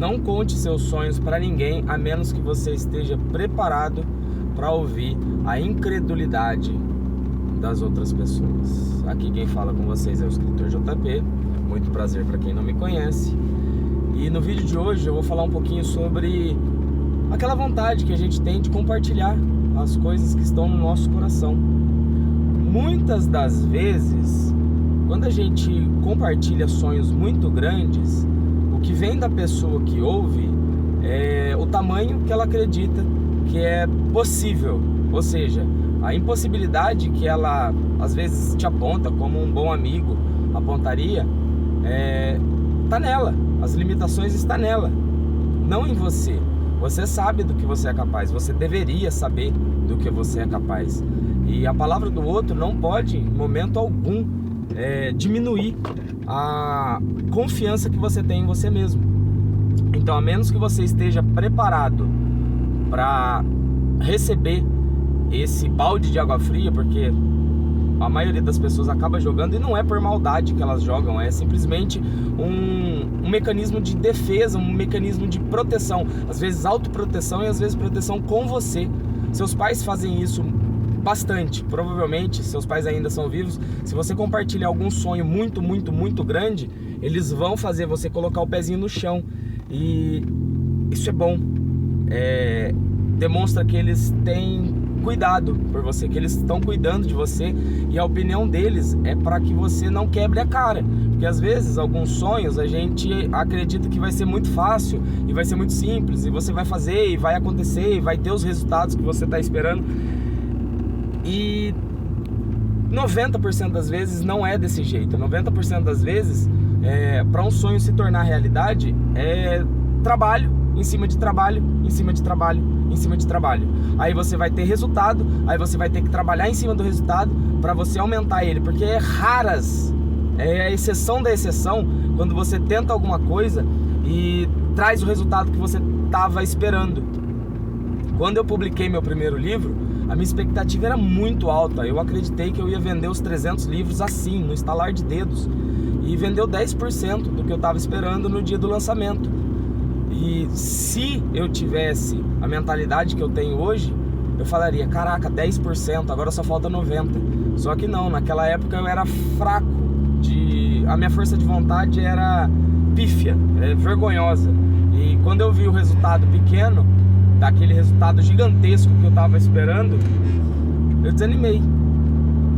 não conte seus sonhos para ninguém, a menos que você esteja preparado para ouvir a incredulidade das outras pessoas. Aqui quem fala com vocês é o escritor JP, muito prazer para quem não me conhece. E no vídeo de hoje eu vou falar um pouquinho sobre aquela vontade que a gente tem de compartilhar as coisas que estão no nosso coração. Muitas das vezes, quando a gente compartilha sonhos muito grandes, o que vem da pessoa que ouve é o tamanho que ela acredita que é possível, ou seja, a impossibilidade que ela às vezes te aponta como um bom amigo apontaria, tá nela, as limitações estão nela, não em você. Você sabe do que você é capaz, você deveria saber do que você é capaz, e a palavra do outro não pode, em momento algum, diminuir a confiança que você tem em você mesmo. Então, a menos que você esteja preparado para receber esse balde de água fria, porque a maioria das pessoas acaba jogando, e não é por maldade que elas jogam, é simplesmente um mecanismo de defesa, um mecanismo de proteção, às vezes autoproteção e às vezes proteção com você. Seus pais fazem isso bastante, provavelmente seus pais ainda são vivos. Se você compartilhar algum sonho muito, muito, muito grande, eles vão fazer você colocar o pezinho no chão, e isso é bom, demonstra que eles têm cuidado por você, que eles estão cuidando de você, e a opinião deles é para que você não quebre a cara, porque às vezes alguns sonhos a gente acredita que vai ser muito fácil e vai ser muito simples, e você vai fazer e vai acontecer e vai ter os resultados que você está esperando, e 90% das vezes não é desse jeito. 90% das vezes, para um sonho se tornar realidade, é trabalho em cima de trabalho, em cima de trabalho, em cima de trabalho. Aí você vai ter resultado, aí você vai ter que trabalhar em cima do resultado para você aumentar ele, porque é raras, é a exceção da exceção, quando você tenta alguma coisa e traz o resultado que você estava esperando. Quando eu publiquei meu primeiro livro, a minha expectativa era muito alta. Eu acreditei que eu ia vender os 300 livros assim, no estalar de dedos, e vendeu 10% do que eu estava esperando no dia do lançamento. E se eu tivesse a mentalidade que eu tenho hoje, eu falaria, caraca, 10%, agora só falta 90%. Só que não, naquela época eu era fraco, a minha força de vontade era pífia, vergonhosa. E quando eu vi o resultado pequeno, daquele resultado gigantesco que eu estava esperando, eu desanimei,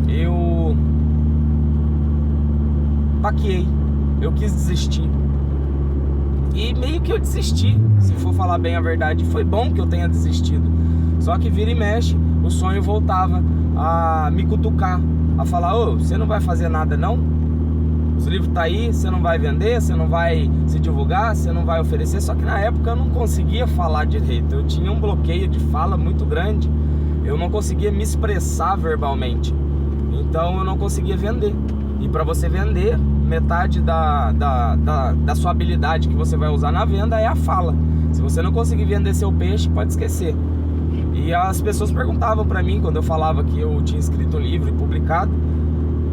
eu baqueei, eu quis desistir. E meio que eu desisti, se for falar bem a verdade. Foi bom que eu tenha desistido. Só que vira e mexe, o sonho voltava a me cutucar, a falar, você não vai fazer nada não? Os livros tá aí, você não vai vender, você não vai se divulgar, você não vai oferecer. Só que na época eu não conseguia falar direito, eu tinha um bloqueio de fala muito grande, eu não conseguia me expressar verbalmente, então eu não conseguia vender. E para você vender, metade da sua habilidade que você vai usar na venda é a fala. Se você não conseguir vender seu peixe, pode esquecer. E as pessoas perguntavam para mim, quando eu falava que eu tinha escrito um livro e publicado,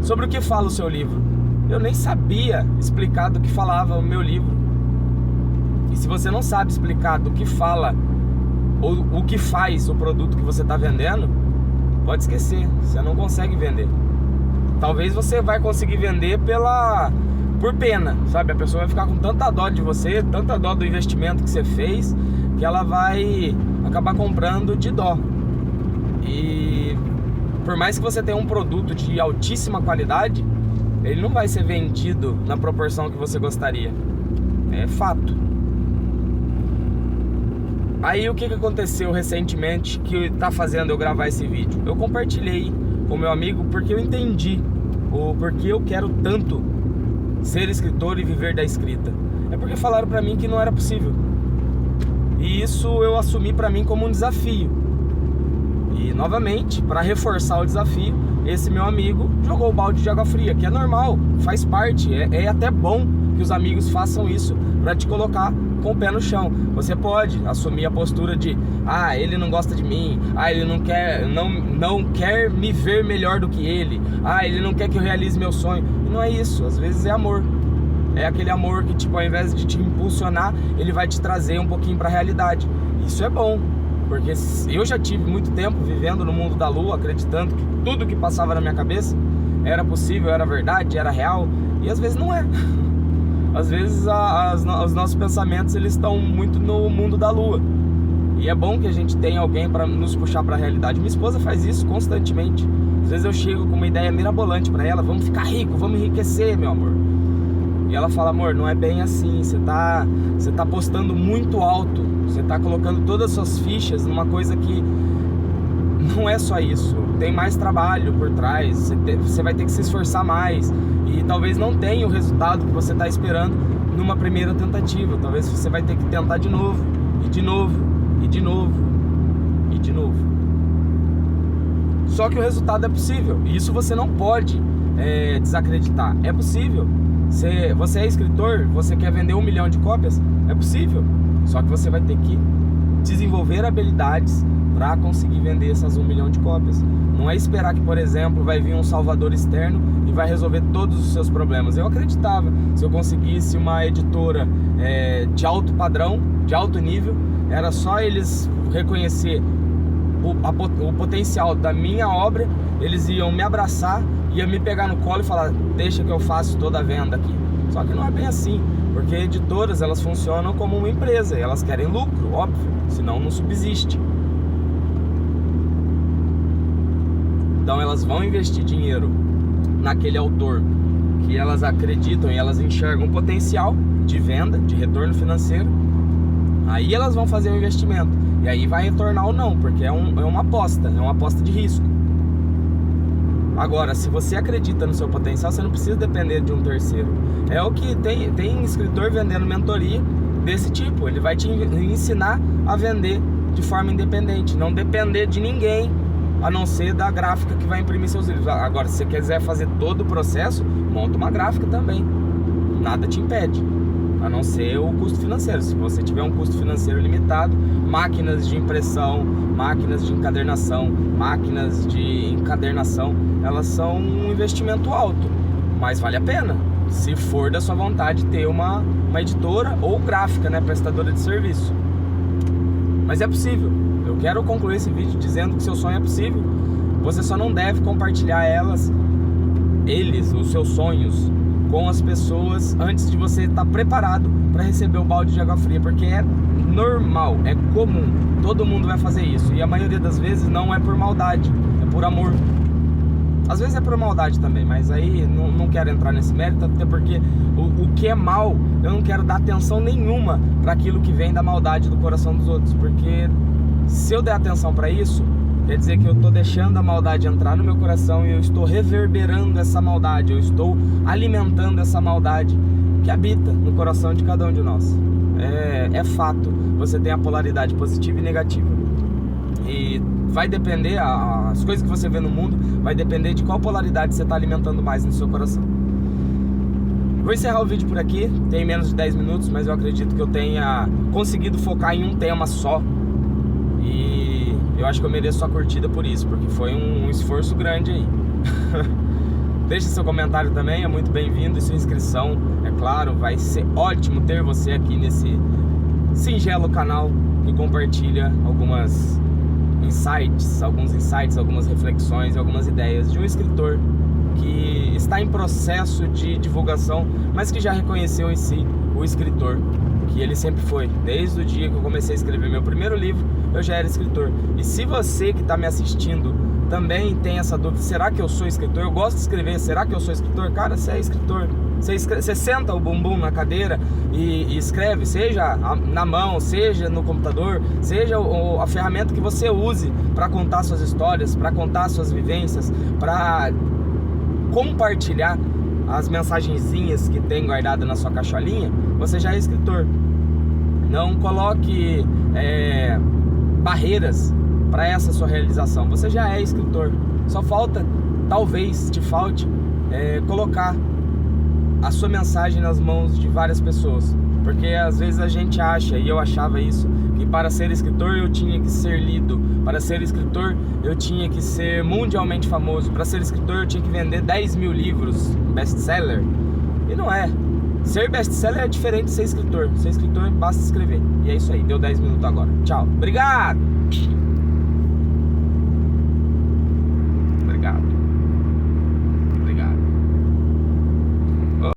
sobre o que fala o seu livro. Eu nem sabia explicar do que falava o meu livro. E se você não sabe explicar do que fala ou o que faz o produto que você está vendendo, pode esquecer, você não consegue vender. Talvez você vai conseguir vender por pena, sabe? A pessoa vai ficar com tanta dó de você, tanta dó do investimento que você fez, que ela vai acabar comprando de dó. E por mais que você tenha um produto de altíssima qualidade, ele não vai ser vendido na proporção que você gostaria. É fato. Aí o que aconteceu recentemente que está fazendo eu gravar esse vídeo? Eu compartilhei com meu amigo porque eu entendi o porquê eu quero tanto ser escritor e viver da escrita. É porque falaram pra mim que não era possível. E isso eu assumi pra mim como um desafio. E novamente, para reforçar o desafio, esse meu amigo jogou o balde de água fria, que é normal, faz parte, é até bom que os amigos façam isso para te colocar com o pé no chão. Você pode assumir a postura de ele não gosta de mim, ele não quer me ver melhor do que ele, ele não quer que eu realize meu sonho. E não é isso, às vezes é amor. é aquele amor que, tipo, ao invés de te impulsionar, ele vai te trazer um pouquinho pra realidade. Isso é bom, porque eu já tive muito tempo vivendo no mundo da lua, acreditando que tudo que passava na minha cabeça era possível, era verdade, era real, e às vezes não é. Às vezes os nossos pensamentos, eles estão muito no mundo da lua. E é bom que a gente tenha alguém para nos puxar para a realidade. Minha esposa faz isso constantemente. Às vezes eu chego com uma ideia mirabolante para ela: vamos ficar rico, vamos enriquecer, meu amor. E ela fala: amor, não é bem assim. Você tá apostando muito alto. Você tá colocando todas as suas fichas numa coisa que não é só isso. Tem mais trabalho por trás. Você vai ter que se esforçar mais. E talvez não tenha o resultado que você está esperando numa primeira tentativa. Talvez você vai ter que tentar de novo, e de novo, e de novo, e de novo. Só que o resultado é possível. E isso você não pode desacreditar. É possível. Você é escritor, você quer vender 1 milhão de cópias? É possível. Só que você vai ter que desenvolver habilidades para conseguir vender essas 1 milhão de cópias. Não é esperar que, por exemplo, vai vir um salvador externo e vai resolver todos os seus problemas. Eu acreditava, se eu conseguisse uma editora de alto padrão, de alto nível, era só eles reconhecer o potencial da minha obra, eles iam me abraçar, iam me pegar no colo e falar: deixa que eu faço toda a venda aqui. Só que não é bem assim, porque editoras, elas funcionam como uma empresa, e elas querem lucro, óbvio, senão não subsiste. Então elas vão investir dinheiro naquele autor que elas acreditam e elas enxergam potencial de venda, de retorno financeiro. Aí elas vão fazer o investimento, e aí vai retornar ou não, porque é uma aposta de risco. Agora, se você acredita no seu potencial, você não precisa depender de um terceiro. É o que tem escritor vendendo mentoria desse tipo. Ele vai te ensinar a vender de forma independente, não depender de ninguém, a não ser da gráfica que vai imprimir seus livros. Agora, se você quiser fazer todo o processo, monta uma gráfica também. Nada te impede, a não ser o custo financeiro. Se você tiver um custo financeiro limitado, máquinas de impressão, máquinas de encadernação, máquinas de encadernação, elas são um investimento alto, mas vale a pena, se for da sua vontade ter uma editora ou gráfica, né, prestadora de serviço. Mas é possível. Eu quero concluir esse vídeo dizendo que seu sonho é possível. Você só não deve compartilhar os seus sonhos, com as pessoas antes de você estar preparado para receber o balde de água fria, porque é normal, é comum, todo mundo vai fazer isso, e a maioria das vezes não é por maldade, é por amor. Às vezes é por maldade também, mas aí não quero entrar nesse mérito, até porque o que é mal, eu não quero dar atenção nenhuma para aquilo que vem da maldade do coração dos outros, porque se eu der atenção para isso, quer dizer que eu estou deixando a maldade entrar no meu coração, e eu estou reverberando essa maldade, eu estou alimentando essa maldade que habita no coração de cada um de nós. É fato, você tem a polaridade positiva e negativa, e vai depender, as coisas que você vê no mundo vai depender de qual polaridade você está alimentando mais no seu coração. Vou encerrar o vídeo por aqui, tem menos de 10 minutos, mas eu acredito que eu tenha conseguido focar em um tema só, e eu acho que eu mereço a curtida por isso, porque foi um esforço grande aí. Deixe seu comentário também, é muito bem-vindo, e sua inscrição, é claro. Vai ser ótimo ter você aqui nesse singelo canal que compartilha alguns insights, algumas reflexões e algumas ideias de um escritor que está em processo de divulgação, mas que já reconheceu em si o escritor que ele sempre foi. Desde o dia que eu comecei a escrever meu primeiro livro, eu já era escritor. E se você que está me assistindo também tem essa dúvida: será que eu sou escritor? Eu gosto de escrever, será que eu sou escritor? Cara, você é escritor. Você senta o bumbum na cadeira e escreve, seja na mão, seja no computador, seja a ferramenta que você use para contar suas histórias, para contar suas vivências, para compartilhar as mensagenzinhas que tem guardada na sua caixolinha. Você já é escritor. Não coloque barreiras para essa sua realização. Você já é escritor. Só falta, talvez te falte, colocar a sua mensagem nas mãos de várias pessoas. Porque às vezes a gente acha, e eu achava isso, que para ser escritor eu tinha que ser lido, para ser escritor eu tinha que ser mundialmente famoso, para ser escritor eu tinha que vender 10 mil livros, best-seller. E não é. Ser best-seller é diferente de ser escritor. Ser escritor basta escrever. E é isso aí, deu 10 minutos agora. Tchau. Obrigado!